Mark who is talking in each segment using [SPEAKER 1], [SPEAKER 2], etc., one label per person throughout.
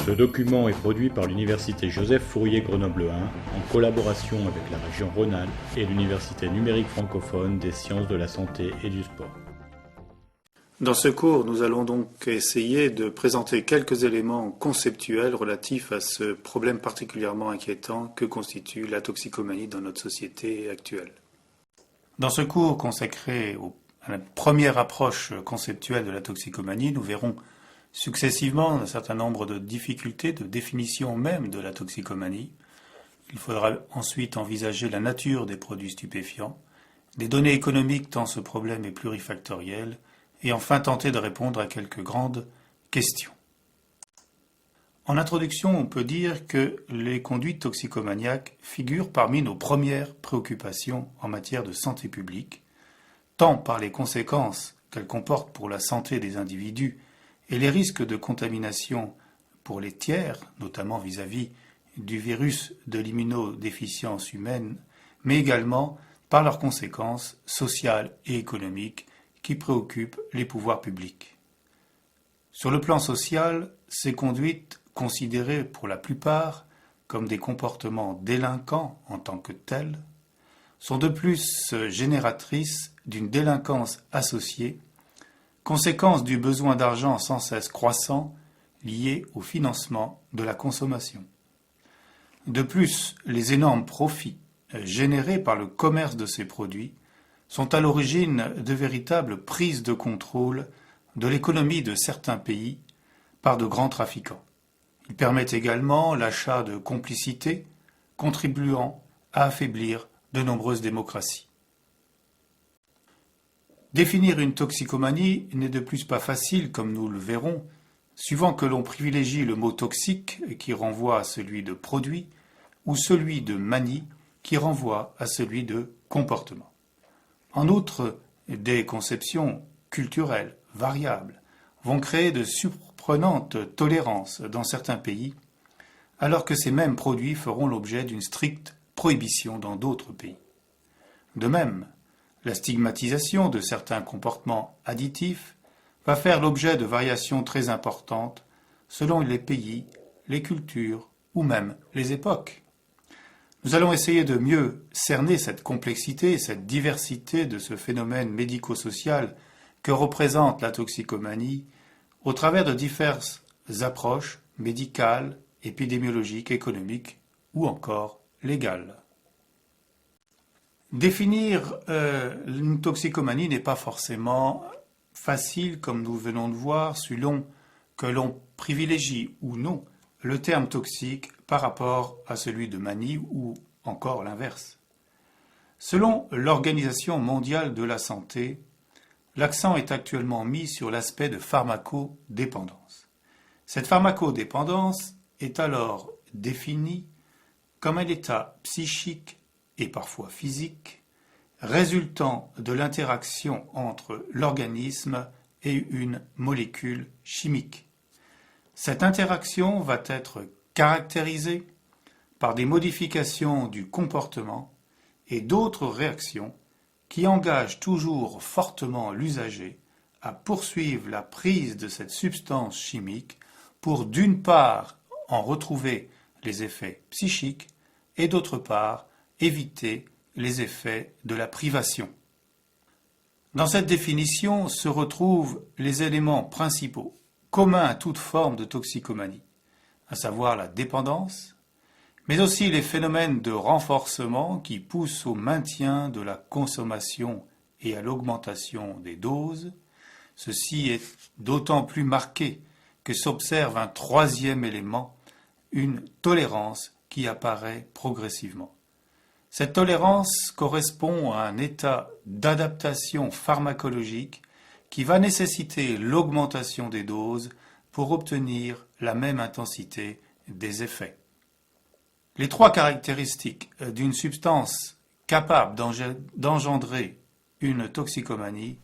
[SPEAKER 1] Ce document est produit par l'Université Joseph Fourier Grenoble 1 en collaboration avec la région Rhône-Alpes et l'Université numérique francophone des sciences de la santé et du sport.
[SPEAKER 2] Dans ce cours, nous allons donc essayer de présenter quelques éléments conceptuels relatifs à ce problème particulièrement inquiétant que constitue la toxicomanie dans notre société actuelle. Dans ce cours consacré à la première approche conceptuelle de la toxicomanie, nous verrons successivement un certain nombre de difficultés de définition même de la toxicomanie. Il faudra ensuite envisager la nature des produits stupéfiants, des données économiques tant ce problème est plurifactoriel, et enfin tenter de répondre à quelques grandes questions. En introduction, on peut dire que les conduites toxicomaniaques figurent parmi nos premières préoccupations en matière de santé publique, tant par les conséquences qu'elles comportent pour la santé des individus et les risques de contamination pour les tiers, notamment vis-à-vis du virus de l'immunodéficience humaine, mais également par leurs conséquences sociales et économiques qui préoccupent les pouvoirs publics. Sur le plan social, ces conduites, considérées pour la plupart comme des comportements délinquants en tant que tels, sont de plus génératrices d'une délinquance associée, conséquence du besoin d'argent sans cesse croissant lié au financement de la consommation. De plus, les énormes profits générés par le commerce de ces produits sont à l'origine de véritables prises de contrôle de l'économie de certains pays par de grands trafiquants. Ils permettent également l'achat de complicités, contribuant à affaiblir de nombreuses démocraties. Définir une toxicomanie n'est de plus pas facile, comme nous le verrons, suivant que l'on privilégie le mot toxique, qui renvoie à celui de produit, ou celui de manie, qui renvoie à celui de comportement. En outre, des conceptions culturelles variables vont créer de surprenantes tolérances dans certains pays, alors que ces mêmes produits feront l'objet d'une stricte prohibition dans d'autres pays. De même, la stigmatisation de certains comportements additifs va faire l'objet de variations très importantes selon les pays, les cultures ou même les époques. Nous allons essayer de mieux cerner cette complexité, cette diversité de ce phénomène médico-social que représente la toxicomanie au travers de diverses approches médicales, épidémiologiques, économiques ou encore légales. Définir une toxicomanie n'est pas forcément facile, comme nous venons de voir, selon que l'on privilégie ou non le terme toxique par rapport à celui de manie ou encore l'inverse. Selon l'Organisation mondiale de la santé, l'accent est actuellement mis sur l'aspect de pharmacodépendance. Cette pharmacodépendance est alors définie comme un état psychique et parfois physique résultant de l'interaction entre l'organisme et une molécule chimique. Cette interaction va être caractérisée par des modifications du comportement et d'autres réactions qui engagent toujours fortement l'usager à poursuivre la prise de cette substance chimique pour d'une part en retrouver les effets psychiques et d'autre part éviter les effets de la privation. Dans cette définition se retrouvent les éléments principaux communs à toute forme de toxicomanie, à savoir la dépendance, mais aussi les phénomènes de renforcement qui poussent au maintien de la consommation et à l'augmentation des doses. Ceci est d'autant plus marqué que s'observe un troisième élément, une tolérance qui apparaît progressivement. Cette tolérance correspond à un état d'adaptation pharmacologique qui va nécessiter l'augmentation des doses pour obtenir la même intensité des effets. Les trois caractéristiques d'une substance capable d'engendrer une toxicomanie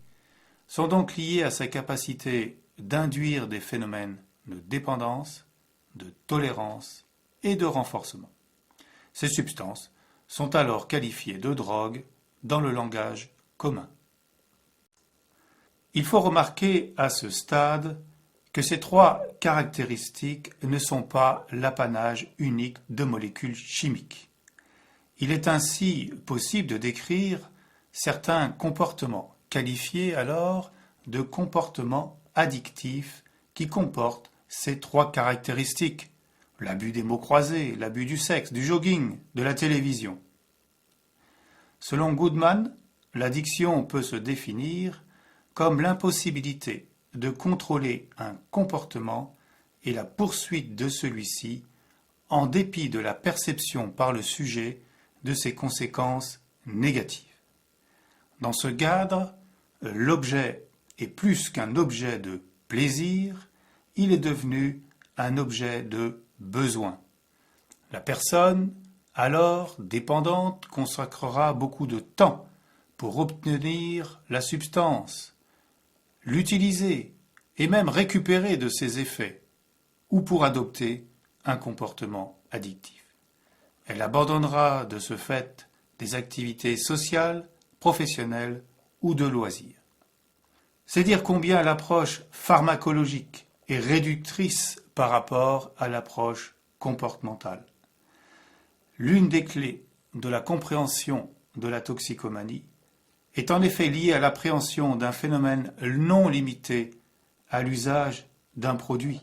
[SPEAKER 2] sont donc liées à sa capacité d'induire des phénomènes de dépendance, de tolérance et de renforcement. Ces substances sont alors qualifiées de drogues dans le langage commun. Il faut remarquer à ce stade que ces trois caractéristiques ne sont pas l'apanage unique de molécules chimiques. Il est ainsi possible de décrire certains comportements, qualifiés alors de comportements addictifs qui comportent ces trois caractéristiques: l'abus des mots croisés, l'abus du sexe, du jogging, de la télévision. Selon Goodman, l'addiction peut se définir comme l'impossibilité de contrôler un comportement et la poursuite de celui-ci en dépit de la perception par le sujet de ses conséquences négatives. Dans ce cadre, l'objet est plus qu'un objet de plaisir, il est devenu un objet de besoin. La personne, alors dépendante, consacrera beaucoup de temps pour obtenir la substance, l'utiliser et même récupérer de ses effets, ou pour adopter un comportement addictif. Elle abandonnera de ce fait des activités sociales, professionnelles ou de loisirs. C'est dire combien l'approche pharmacologique est réductrice par rapport à l'approche comportementale. L'une des clés de la compréhension de la toxicomanie est en effet liée à l'appréhension d'un phénomène non limité à l'usage d'un produit.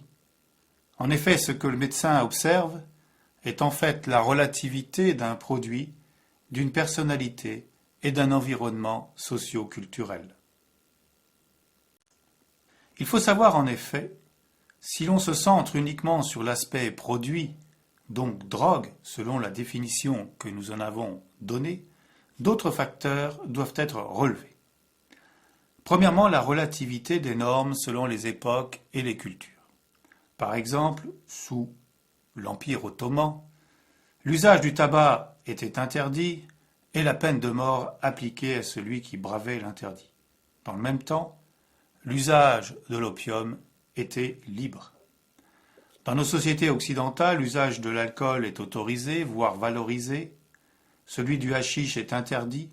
[SPEAKER 2] En effet, ce que le médecin observe est en fait la relativité d'un produit, d'une personnalité et d'un environnement socio-culturel. Il faut savoir en effet, si l'on se centre uniquement sur l'aspect produit, donc drogue, selon la définition que nous en avons donnée, d'autres facteurs doivent être relevés. Premièrement, la relativité des normes selon les époques et les cultures. Par exemple, sous l'Empire ottoman, l'usage du tabac était interdit et la peine de mort appliquée à celui qui bravait l'interdit. Dans le même temps, l'usage de l'opium était libre. Dans nos sociétés occidentales, l'usage de l'alcool est autorisé, voire valorisé. Celui du hashish est interdit,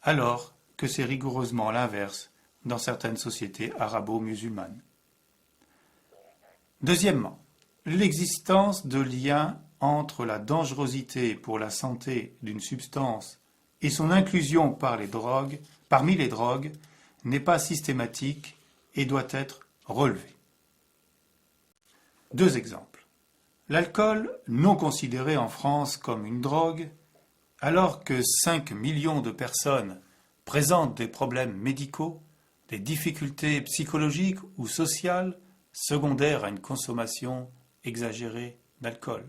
[SPEAKER 2] alors que c'est rigoureusement l'inverse dans certaines sociétés arabo-musulmanes. Deuxièmement, l'existence de liens entre la dangerosité pour la santé d'une substance et son inclusion parmi les drogues n'est pas systématique et doit être relevée. Deux exemples. L'alcool, non considéré en France comme une drogue, alors que 5 millions de personnes présentent des problèmes médicaux, des difficultés psychologiques ou sociales secondaires à une consommation exagérée d'alcool.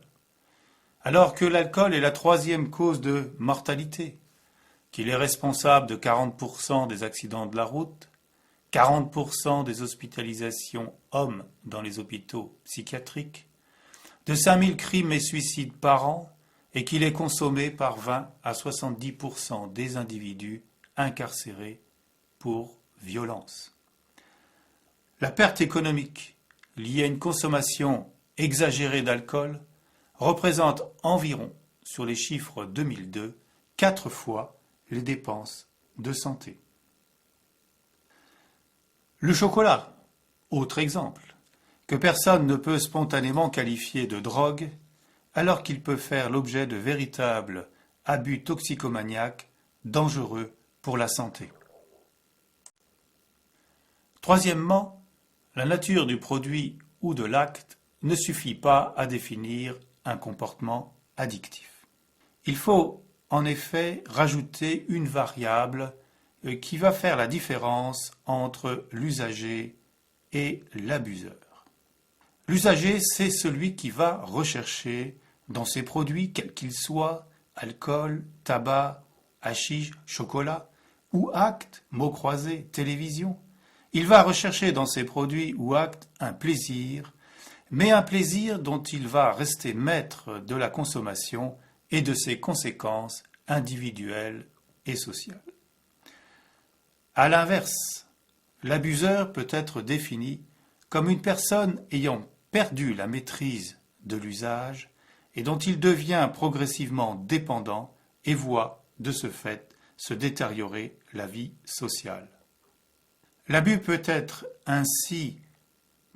[SPEAKER 2] Alors que l'alcool est la troisième cause de mortalité, qu'il est responsable de 40% des accidents de la route, 40% des hospitalisations hommes dans les hôpitaux psychiatriques, de 5000 crimes et suicides par an, et qu'il est consommé par 20 à 70% des individus incarcérés pour violence. La perte économique liée à une consommation exagérée d'alcool représente environ, sur les chiffres 2002, 4 fois les dépenses de santé. Le chocolat, autre exemple, que personne ne peut spontanément qualifier de drogue, alors qu'il peut faire l'objet de véritables abus toxicomaniaques dangereux pour la santé. Troisièmement, la nature du produit ou de l'acte ne suffit pas à définir un comportement addictif. Il faut en effet rajouter une variable qui va faire la différence entre l'usager et l'abuseur. L'usager, c'est celui qui va rechercher dans ses produits, quels qu'ils soient, alcool, tabac, hashish, chocolat, ou actes, mots croisés, télévision. Il va rechercher dans ses produits ou actes un plaisir, mais un plaisir dont il va rester maître de la consommation et de ses conséquences individuelles et sociales. À l'inverse, l'abuseur peut être défini comme une personne ayant perdu la maîtrise de l'usage et dont il devient progressivement dépendant et voit, de ce fait, se détériorer la vie sociale. L'abus peut être ainsi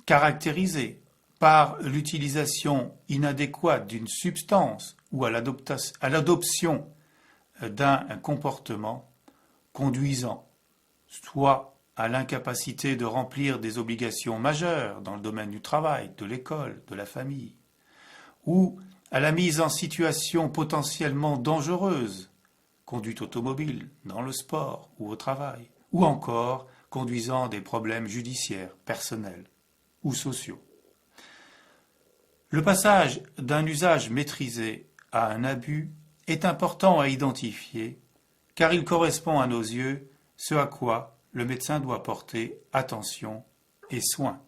[SPEAKER 2] caractérisée par l'utilisation inadéquate d'une substance ou à l'adoption d'un comportement conduisant soit à l'incapacité de remplir des obligations majeures dans le domaine du travail, de l'école, de la famille, ou à la mise en situation potentiellement dangereuse, conduite automobile, dans le sport ou au travail, ou encore conduisant à des problèmes judiciaires, personnels ou sociaux. Le passage d'un usage maîtrisé à un abus est important à identifier car il correspond à nos yeux ce à quoi le médecin doit porter attention et soin.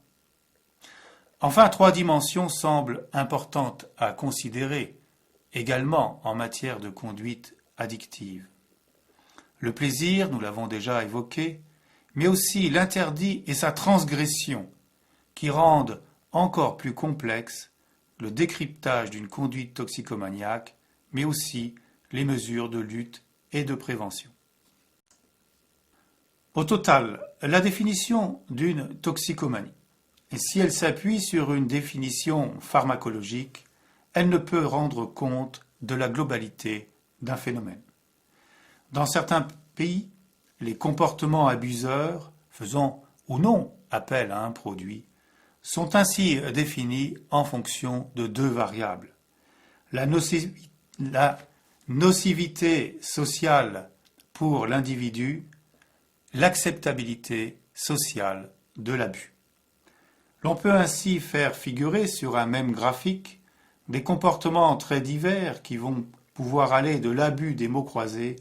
[SPEAKER 2] Enfin, 3 dimensions semblent importantes à considérer également en matière de conduite addictive. Le plaisir, nous l'avons déjà évoqué, mais aussi l'interdit et sa transgression qui rendent encore plus complexe le décryptage d'une conduite toxicomaniaque, mais aussi les mesures de lutte et de prévention. Au total, la définition d'une toxicomanie, et si elle s'appuie sur une définition pharmacologique, elle ne peut rendre compte de la globalité d'un phénomène. Dans certains pays, les comportements abuseurs, faisant ou non appel à un produit, sont ainsi définis en fonction de 2 variables. La nocivité sociale pour l'individu, l'acceptabilité sociale de l'abus. L'on peut ainsi faire figurer sur un même graphique des comportements très divers qui vont pouvoir aller de l'abus des mots croisés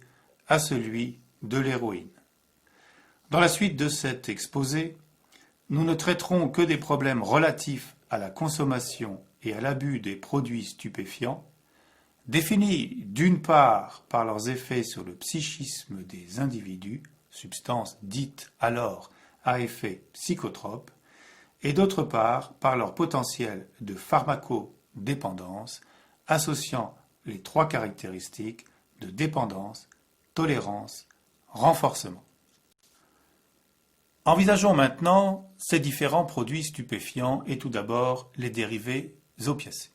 [SPEAKER 2] à celui de l'héroïne. Dans la suite de cet exposé, nous ne traiterons que des problèmes relatifs à la consommation et à l'abus des produits stupéfiants, définis d'une part par leurs effets sur le psychisme des individus, substances dites alors à effet psychotrope, et d'autre part par leur potentiel de pharmacodépendance, associant les 3 caractéristiques de dépendance, tolérance, renforcement. Envisageons maintenant ces différents produits stupéfiants et tout d'abord les dérivés opiacés.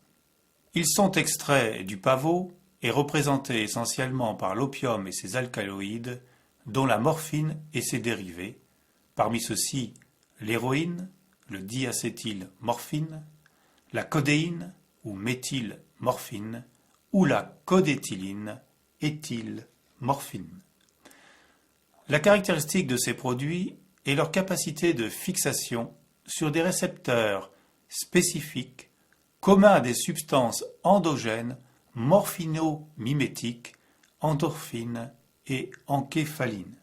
[SPEAKER 2] Ils sont extraits du pavot et représentés essentiellement par l'opium et ses alcaloïdes, dont la morphine et ses dérivés, parmi ceux-ci l'héroïne, le diacétylmorphine, la codéine ou méthylmorphine ou la codéthyline, éthylmorphine. La caractéristique de ces produits est leur capacité de fixation sur des récepteurs spécifiques communs à des substances endogènes morphino-mimétiques, endorphines et encéphalines.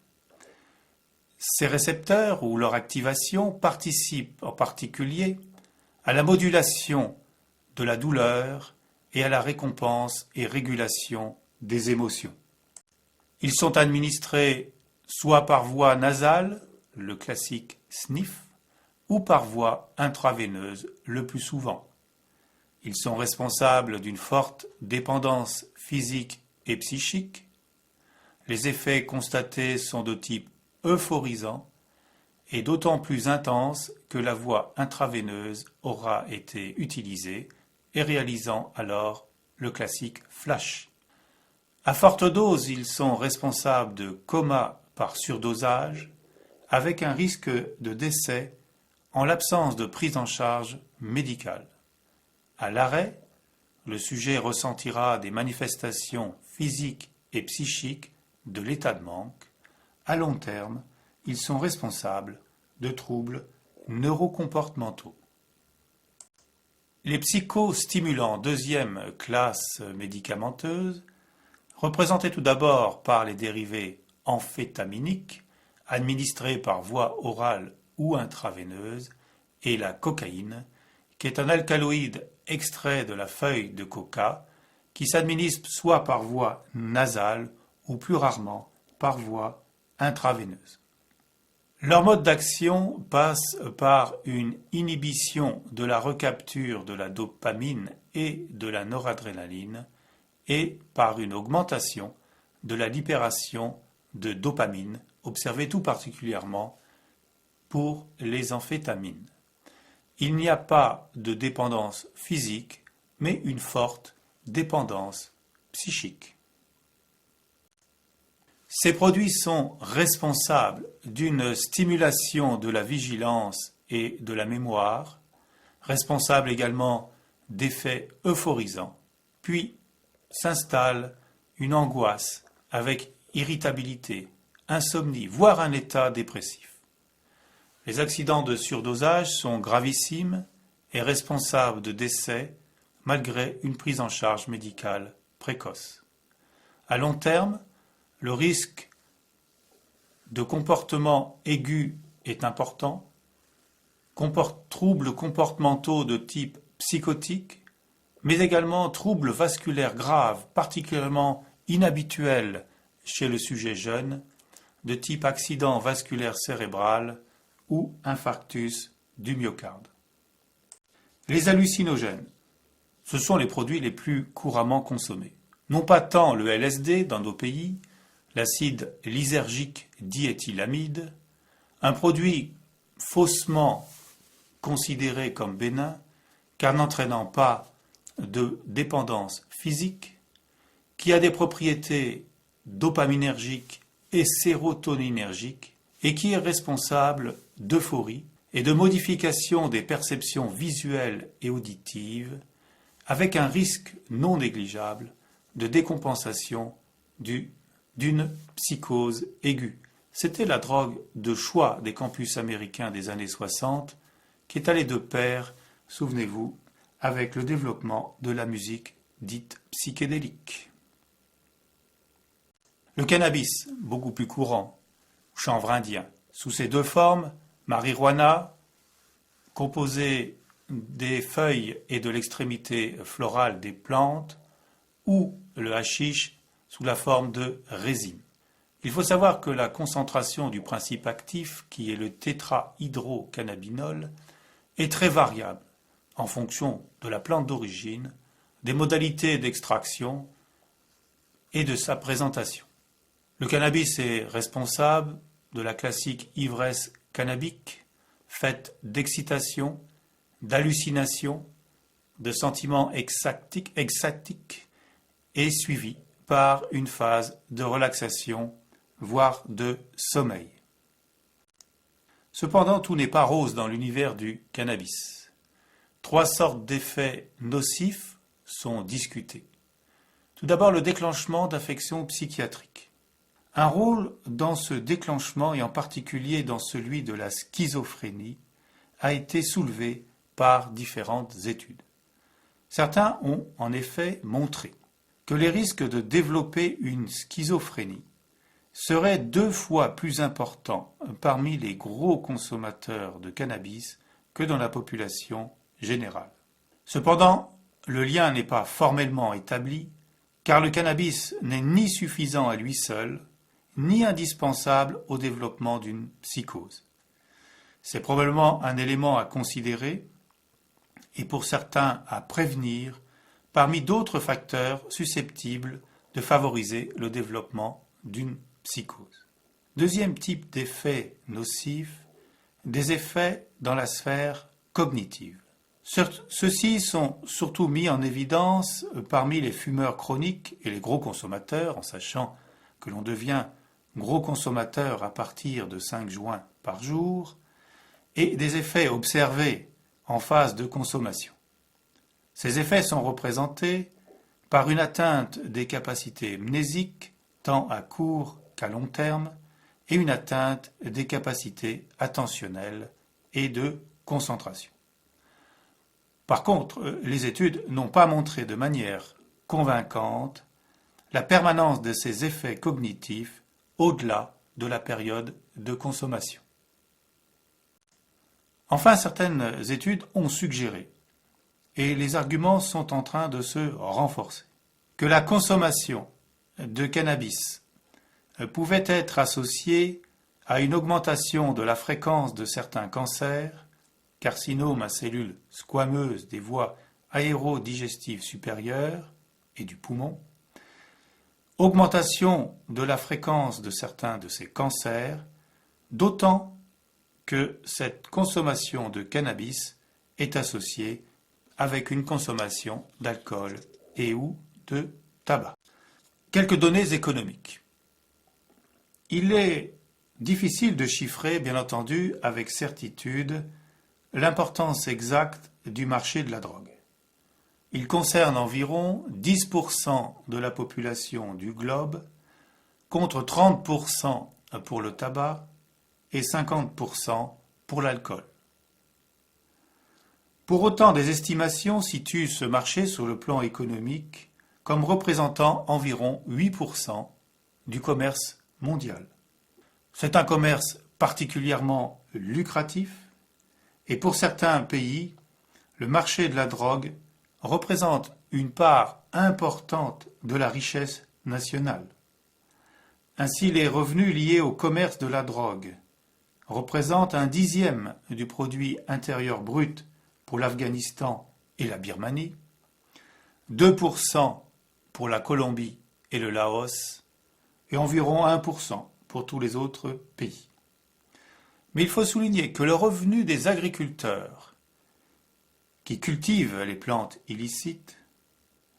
[SPEAKER 2] Ces récepteurs ou leur activation participent en particulier à la modulation de la douleur et à la récompense et régulation des émotions. Ils sont administrés soit par voie nasale, le classique sniff, ou par voie intraveineuse le plus souvent. Ils sont responsables d'une forte dépendance physique et psychique. Les effets constatés sont de type euphorisant et d'autant plus intense que la voie intraveineuse aura été utilisée et réalisant alors le classique flash. À forte dose, ils sont responsables de coma par surdosage avec un risque de décès en l'absence de prise en charge médicale. À l'arrêt, le sujet ressentira des manifestations physiques et psychiques de l'état de manque. À long terme, ils sont responsables de troubles neurocomportementaux. Les psychostimulants deuxième classe médicamenteuse, représentés tout d'abord par les dérivés amphétaminiques, administrés par voie orale ou intraveineuse, et la cocaïne, qui est un alcaloïde extrait de la feuille de coca, qui s'administre soit par voie nasale ou plus rarement par voie intraveineuse. Leur mode d'action passe par une inhibition de la recapture de la dopamine et de la noradrénaline et par une augmentation de la libération de dopamine, observée tout particulièrement pour les amphétamines. il n'y a pas de dépendance physique, mais une forte dépendance psychique. Ces produits sont responsables d'une stimulation de la vigilance et de la mémoire, responsables également d'effets euphorisants, puis s'installe une angoisse avec irritabilité, insomnie, voire un état dépressif. Les accidents de surdosage sont gravissimes et responsables de décès malgré une prise en charge médicale précoce. À long terme, le risque de comportement aigu est important, troubles comportementaux de type psychotique, mais également troubles vasculaires graves, particulièrement inhabituels chez le sujet jeune, de type accident vasculaire cérébral ou infarctus du myocarde. Les hallucinogènes, ce sont les produits les plus couramment consommés. Non pas tant le LSD dans nos pays, l'acide lysergique diéthylamide, un produit faussement considéré comme bénin, car n'entraînant pas de dépendance physique, qui a des propriétés dopaminergiques et sérotoninergiques, et qui est responsable d'euphorie et de modification des perceptions visuelles et auditives, avec un risque non négligeable de décompensation d'une psychose aiguë. C'était la drogue de choix des campus américains des années 60, qui est allée de pair, souvenez-vous, avec le développement de la musique dite psychédélique. Le cannabis, beaucoup plus courant, chanvre indien, sous ses deux formes, marijuana, composé des feuilles et de l'extrémité florale des plantes, ou le hashish sous la forme de résine. Il faut savoir que la concentration du principe actif, qui est le tétrahydrocannabinol, est très variable en fonction de la plante d'origine, des modalités d'extraction et de sa présentation. Le cannabis est responsable de la classique ivresse cannabique, faite d'excitation, d'hallucination, de sentiments extatiques et suivie par une phase de relaxation, voire de sommeil. Cependant, tout n'est pas rose dans l'univers du cannabis. 3 sortes d'effets nocifs sont discutés. Tout d'abord, le déclenchement d'affections psychiatriques. Un rôle dans ce déclenchement, et en particulier dans celui de la schizophrénie, a été soulevé par différentes études. Certains ont en effet montré que les risques de développer une schizophrénie seraient 2 fois plus importants parmi les gros consommateurs de cannabis que dans la population générale. Cependant, le lien n'est pas formellement établi, car le cannabis n'est ni suffisant à lui seul, ni indispensable au développement d'une psychose. C'est probablement un élément à considérer et pour certains à prévenir parmi d'autres facteurs susceptibles de favoriser le développement d'une psychose. Deuxième type d'effet nocif, des effets dans la sphère cognitive. Ceux-ci sont surtout mis en évidence parmi les fumeurs chroniques et les gros consommateurs, en sachant que l'on devient gros consommateur à partir de 5 joints par jour, et des effets observés en phase de consommation. Ces effets sont représentés par une atteinte des capacités mnésiques, tant à court qu'à long terme, et une atteinte des capacités attentionnelles et de concentration. Par contre, les études n'ont pas montré de manière convaincante la permanence de ces effets cognitifs au-delà de la période de consommation. Enfin, certaines études ont suggéré, et les arguments sont en train de se renforcer, que la consommation de cannabis pouvait être associée à une augmentation de la fréquence de certains cancers, carcinomes à cellules squameuses des voies aérodigestives supérieures et du poumon, augmentation de la fréquence de certains de ces cancers, d'autant que cette consommation de cannabis est associée avec une consommation d'alcool et ou de tabac. Quelques données économiques. Il est difficile de chiffrer, bien entendu, avec certitude, l'importance exacte du marché de la drogue. Il concerne environ 10% de la population du globe, contre 30% pour le tabac et 50% pour l'alcool. Pour autant, des estimations situent ce marché sur le plan économique comme représentant environ 8% du commerce mondial. C'est un commerce particulièrement lucratif et pour certains pays, le marché de la drogue représente une part importante de la richesse nationale. Ainsi, les revenus liés au commerce de la drogue représentent 1/10 du produit intérieur brut pour l'Afghanistan et la Birmanie, 2% pour la Colombie et le Laos, et environ 1% pour tous les autres pays. Mais il faut souligner que le revenu des agriculteurs qui cultivent les plantes illicites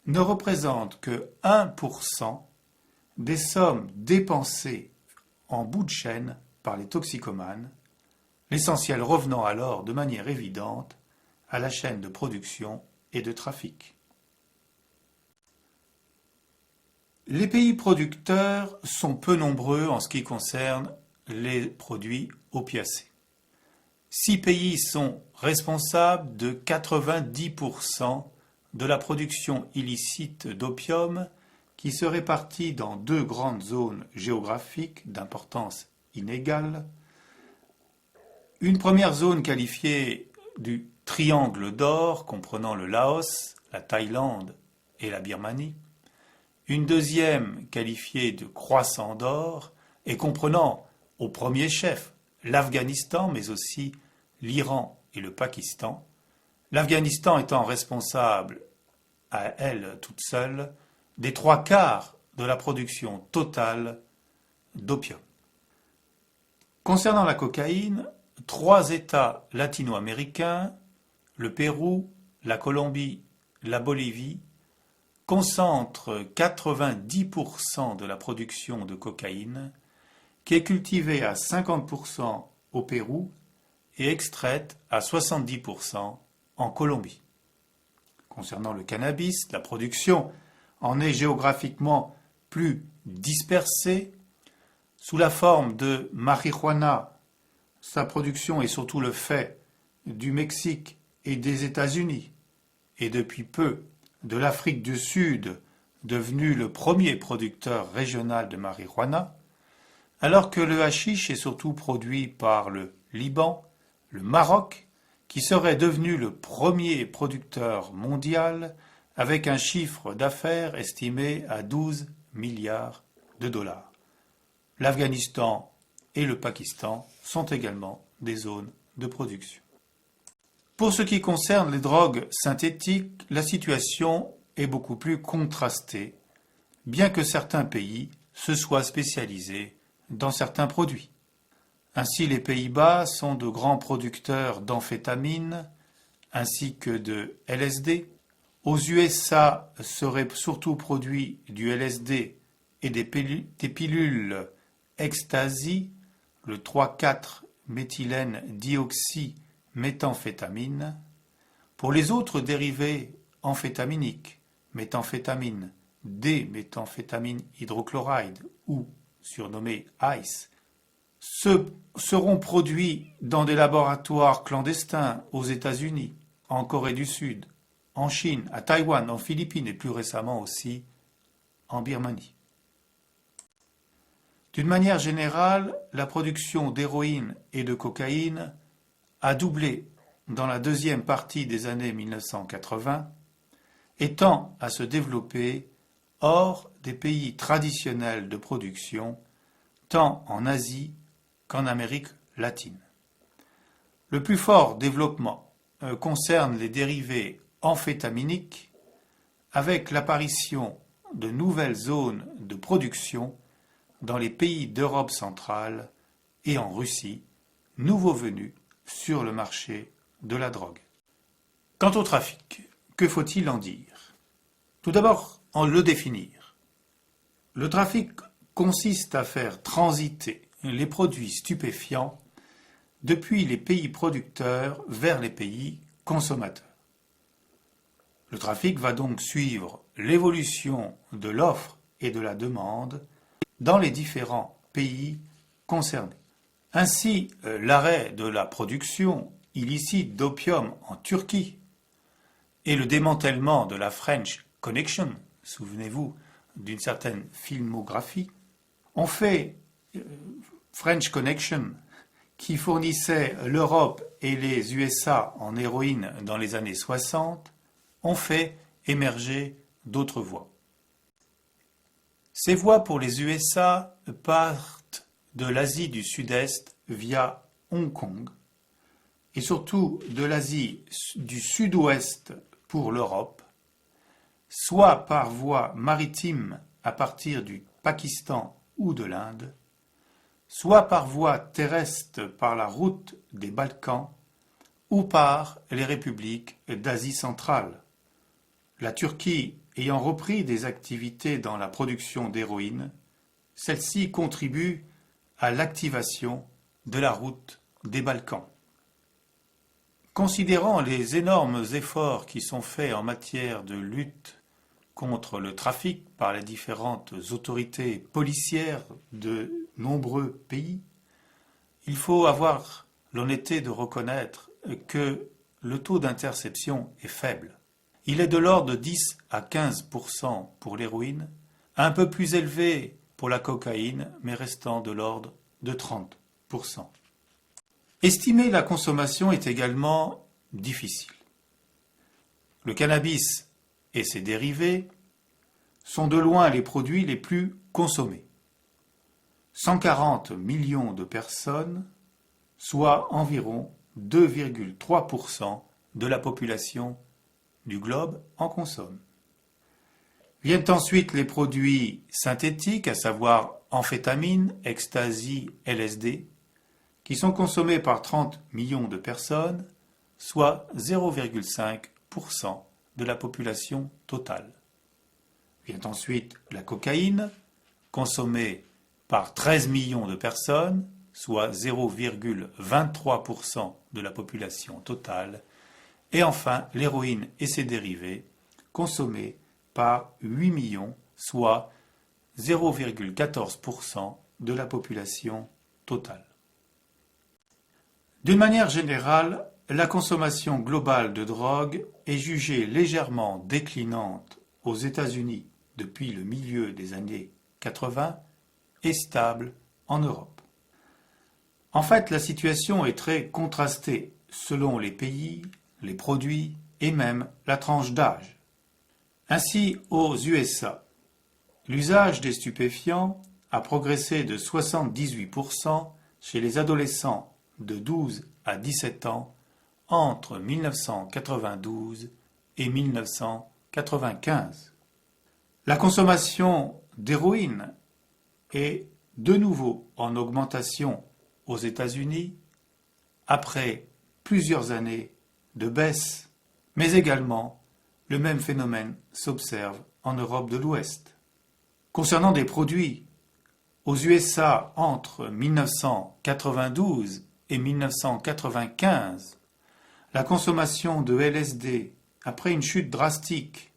[SPEAKER 2] ne représente que 1% des sommes dépensées en bout de chaîne par les toxicomanes, l'essentiel revenant alors de manière évidente à la chaîne de production et de trafic. Les pays producteurs sont peu nombreux en ce qui concerne les produits opiacés. 6 pays sont responsables de 90% de la production illicite d'opium qui se répartit dans 2 grandes zones géographiques d'importance inégale. Une première zone qualifiée du triangle d'or comprenant le Laos, la Thaïlande et la Birmanie. Une deuxième qualifiée de croissant d'or et comprenant au premier chef l'Afghanistan mais aussi l'Iran et le Pakistan, l'Afghanistan étant responsable à elle toute seule des 3/4 de la production totale d'opium. Concernant la cocaïne, 3 États latino-américains, le Pérou, la Colombie, la Bolivie, concentrent 90% de la production de cocaïne qui est cultivée à 50% au Pérou et extraite à 70% en Colombie. Concernant le cannabis, la production en est géographiquement plus dispersée. Sous la forme de marijuana, sa production est surtout le fait du Mexique et des États-Unis, et depuis peu de l'Afrique du Sud, devenu le premier producteur régional de marijuana, alors que le hashish est surtout produit par le Liban, le Maroc, qui serait devenu le premier producteur mondial avec un chiffre d'affaires estimé à 12 milliards de dollars. L'Afghanistan et le Pakistan sont également des zones de production. Pour ce qui concerne les drogues synthétiques, la situation est beaucoup plus contrastée, bien que certains pays se soient spécialisés dans certains produits. Ainsi, les Pays-Bas sont de grands producteurs d'amphétamines ainsi que de LSD. Aux USA seraient surtout produits du LSD et des pilules ecstasy, le 3,4-méthylène dioxyméthamphétamine. Pour les autres dérivés amphétaminiques, méthamphétamine, D-méthamphétamine hydrochloride ou surnommé ICE, seront produits dans des laboratoires clandestins aux États-Unis, en Corée du Sud, en Chine, à Taïwan, en Philippines et plus récemment aussi en Birmanie. D'une manière générale, la production d'héroïne et de cocaïne a doublé dans la deuxième partie des années 1980 et tend à se développer hors des pays traditionnels de production, tant en Asie qu'en Amérique latine. Le plus fort développement concerne les dérivés amphétaminiques, avec l'apparition de nouvelles zones de production dans les pays d'Europe centrale et en Russie, nouveaux venus sur le marché de la drogue. Quant au trafic, que faut-il en dire? Tout d'abord, en le définir. Le trafic consiste à faire transiter les produits stupéfiants depuis les pays producteurs vers les pays consommateurs. Le trafic va donc suivre l'évolution de l'offre et de la demande dans les différents pays concernés. Ainsi, l'arrêt de la production illicite d'opium en Turquie et le démantèlement de la French Connection, souvenez-vous d'une certaine filmographie, ont fait French Connection qui fournissait l'Europe et les USA en héroïne dans les années 60, ont fait émerger d'autres voies. Ces voies pour les USA partent de l'Asie du Sud-Est via Hong Kong et surtout de l'Asie du Sud-Ouest pour l'Europe, soit par voie maritime à partir du Pakistan ou de l'Inde, soit par voie terrestre par la route des Balkans ou par les républiques d'Asie centrale. La Turquie ayant repris des activités dans la production d'héroïne, celle-ci contribue à l'activation de la route des Balkans. Considérant les énormes efforts qui sont faits en matière de lutte contre le trafic par les différentes autorités policières de nombreux pays, il faut avoir l'honnêteté de reconnaître que le taux d'interception est faible. Il est de l'ordre de 10 à 15% pour l'héroïne, un peu plus élevé pour la cocaïne, mais restant de l'ordre de 30%. Estimer la consommation est également difficile. Le cannabis et ses dérivés sont de loin les produits les plus consommés. 140 millions de personnes, soit environ 2,3% de la population du globe en consomment. Viennent ensuite les produits synthétiques, à savoir amphétamines, ecstasy, LSD, qui sont consommés par 30 millions de personnes, soit 0,5% de la population totale. Vient ensuite la cocaïne, consommée par 13 millions de personnes, soit 0,23% de la population totale, et enfin l'héroïne et ses dérivés, consommés par 8 millions, soit 0,14% de la population totale. D'une manière générale, la consommation globale de drogue est jugée légèrement déclinante aux États-Unis depuis le milieu des années 80 et stable en Europe. En fait, la situation est très contrastée selon les pays, les produits et même la tranche d'âge. Ainsi, aux USA, l'usage des stupéfiants a progressé de 78% chez les adolescents de 12 à 17 ans entre 1992 et 1995. La consommation d'héroïne est de nouveau en augmentation aux États-Unis après plusieurs années de baisse, mais également le même phénomène s'observe en Europe de l'Ouest. Concernant des produits, aux USA entre 1992 et 1995, la consommation de LSD, après une chute drastique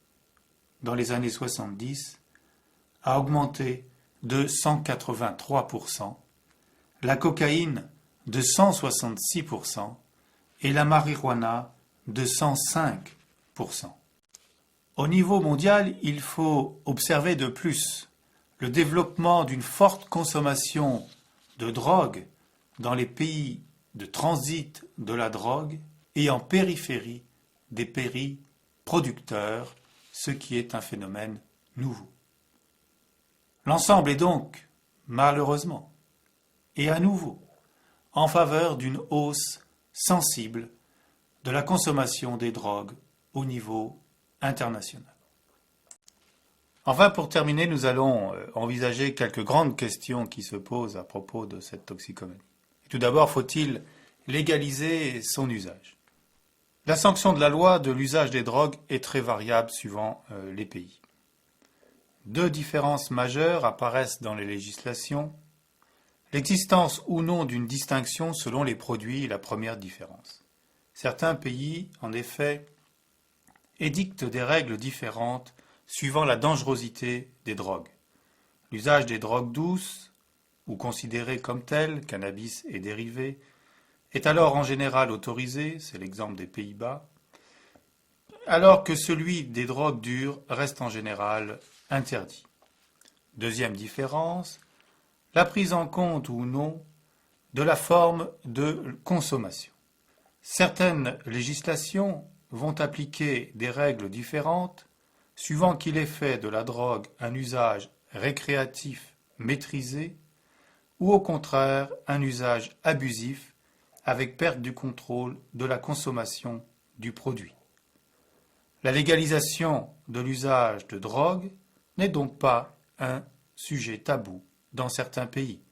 [SPEAKER 2] dans les années 70, a augmenté de 183%, la cocaïne de 166% et la marijuana de 105%. Au niveau mondial, il faut observer de plus le développement d'une forte consommation de drogue dans les pays de transit de la drogue et en périphérie des pays producteurs, ce qui est un phénomène nouveau. L'ensemble est donc, malheureusement, et à nouveau, en faveur d'une hausse sensible de la consommation des drogues au niveau international. Enfin, pour terminer, nous allons envisager quelques grandes questions qui se posent à propos de cette toxicomanie. Tout d'abord, faut-il légaliser son usage? La sanction de la loi de l'usage des drogues est très variable suivant les pays. Deux différences majeures apparaissent dans les législations. L'existence ou non d'une distinction selon les produits est la première différence. Certains pays, en effet, édictent des règles différentes suivant la dangerosité des drogues. L'usage des drogues douces, ou considérées comme telles, cannabis et dérivés, est alors en général autorisé, c'est l'exemple des Pays-Bas, alors que celui des drogues dures reste en général interdit. Deuxième différence, la prise en compte ou non de la forme de consommation. Certaines législations vont appliquer des règles différentes suivant qu'il est fait de la drogue un usage récréatif maîtrisé ou au contraire un usage abusif avec perte du contrôle de la consommation du produit. La légalisation de l'usage de drogue n'est donc pas un sujet tabou dans certains pays.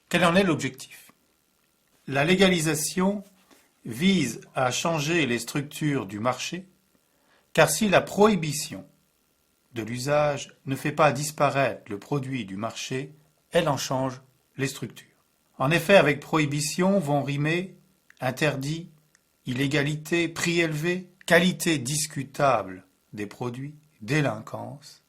[SPEAKER 2] Quel en est l'objectif ? La légalisation vise à changer les structures du marché, car si la prohibition de l'usage ne fait pas disparaître le produit du marché, elle en change les structures. En effet, avec prohibition vont rimer interdit, illégalité, prix élevé, qualité discutable des produits, délinquance,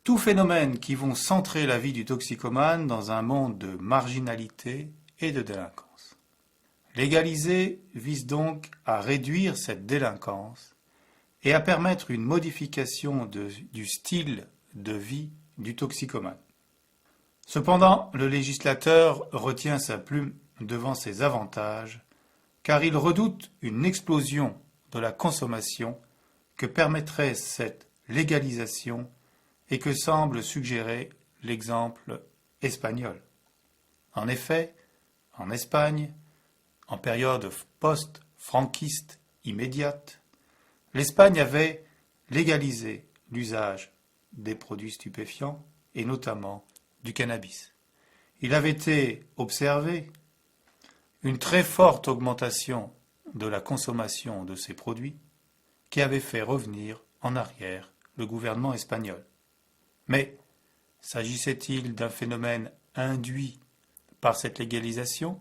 [SPEAKER 2] tout phénomène qui vont centrer la vie du toxicomane dans un monde de marginalité et de délinquance. Légaliser vise donc à réduire cette délinquance et à permettre une modification du style de vie du toxicomane. Cependant, le législateur retient sa plume devant ces avantages, car il redoute une explosion de la consommation que permettrait cette légalisation et que semble suggérer l'exemple espagnol. En effet, en Espagne, en période post-franquiste immédiate, l'Espagne avait légalisé l'usage des produits stupéfiants et notamment du cannabis. Il avait été observé une très forte augmentation de la consommation de ces produits qui avait fait revenir en arrière le gouvernement espagnol. Mais s'agissait-il d'un phénomène induit par cette légalisation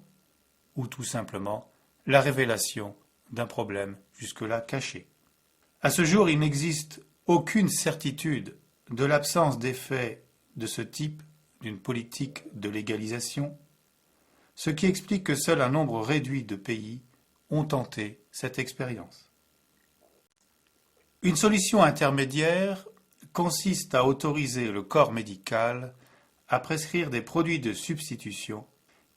[SPEAKER 2] ou tout simplement la révélation d'un problème jusque-là caché ? À ce jour, il n'existe aucune certitude de l'absence d'effet de ce type d'une politique de légalisation, ce qui explique que seul un nombre réduit de pays ont tenté cette expérience. Une solution intermédiaire consiste à autoriser le corps médical à prescrire des produits de substitution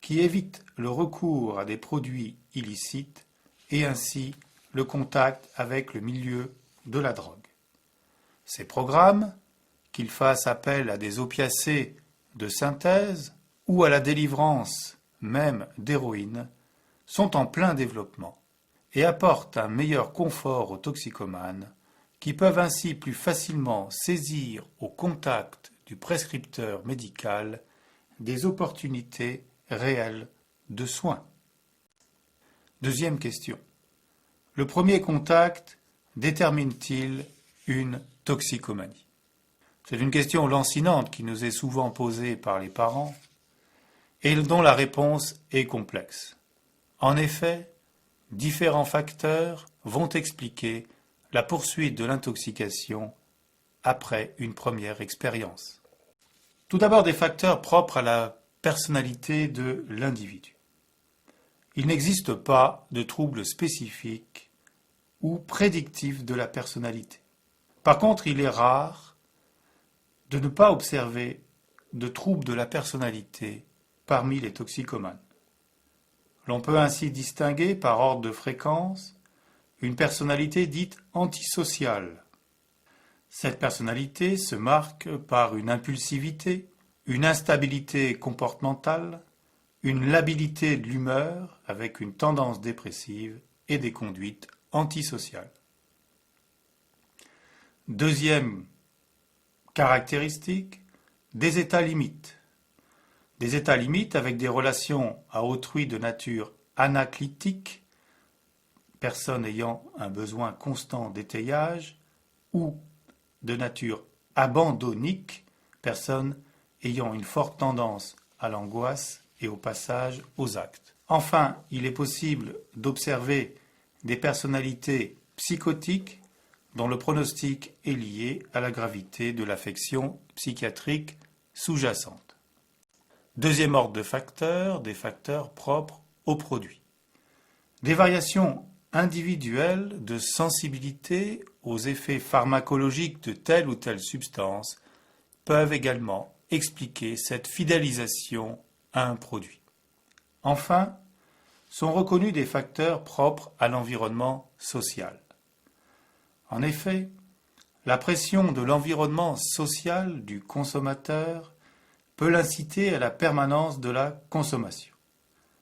[SPEAKER 2] qui évitent le recours à des produits illicites et ainsi le contact avec le milieu de la drogue. Ces programmes, qu'ils fassent appel à des opiacés de synthèse ou à la délivrance même d'héroïne, sont en plein développement et apportent un meilleur confort aux toxicomanes qui peuvent ainsi plus facilement saisir au contact du prescripteur médical des opportunités réelles de soins. Deuxième question. Le premier contact détermine-t-il une toxicomanie ? C'est une question lancinante qui nous est souvent posée par les parents et dont la réponse est complexe. En effet, différents facteurs vont expliquer la poursuite de l'intoxication après une première expérience. Tout d'abord, des facteurs propres à la personnalité de l'individu. Il n'existe pas de troubles spécifiques ou prédictifs de la personnalité. Par contre, il est rare de ne pas observer de troubles de la personnalité parmi les toxicomanes. L'on peut ainsi distinguer par ordre de fréquence une personnalité dite antisociale. Cette personnalité se marque par une impulsivité, une instabilité comportementale, une labilité de l'humeur avec une tendance dépressive et des conduites antisociales. Deuxième caractéristique, des états limites. Des états limites avec des relations à autrui de nature anaclitique, personne ayant un besoin constant d'étayage, ou de nature abandonnique, personne ayant une forte tendance à l'angoisse et au passage aux actes. Enfin, il est possible d'observer des personnalités psychotiques dont le pronostic est lié à la gravité de l'affection psychiatrique sous-jacente. Deuxième ordre de facteurs, des facteurs propres au produit. Des variations individuelles de sensibilité aux effets pharmacologiques de telle ou telle substance peuvent également expliquer cette fidélisation à un produit. Enfin, sont reconnus des facteurs propres à l'environnement social. En effet, la pression de l'environnement social du consommateur peut l'inciter à la permanence de la consommation.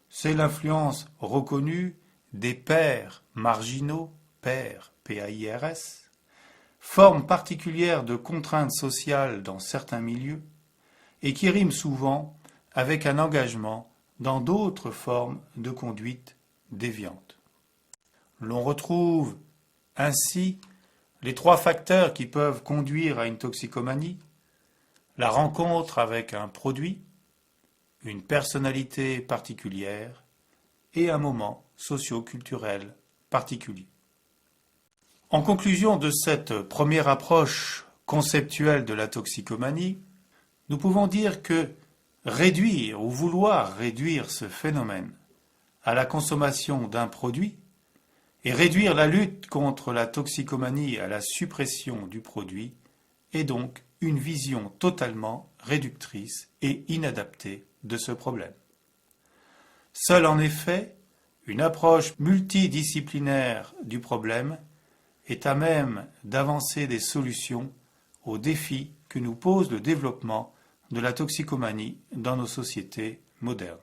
[SPEAKER 2] C'est l'influence reconnue des pairs marginaux, pairs, P-A-I-R-S, forme particulière de contraintes sociales dans certains milieux et qui rime souvent avec un engagement dans d'autres formes de conduite déviante. L'on retrouve ainsi les trois facteurs qui peuvent conduire à une toxicomanie: la rencontre avec un produit, une personnalité particulière et un moment socio-culturel particulier. En conclusion de cette première approche conceptuelle de la toxicomanie, nous pouvons dire que réduire ou vouloir réduire ce phénomène à la consommation d'un produit et réduire la lutte contre la toxicomanie à la suppression du produit est donc une vision totalement réductrice et inadaptée de ce problème. Seule en effet une approche multidisciplinaire du problème est à même d'avancer des solutions aux défis que nous pose le développement de la toxicomanie dans nos sociétés modernes.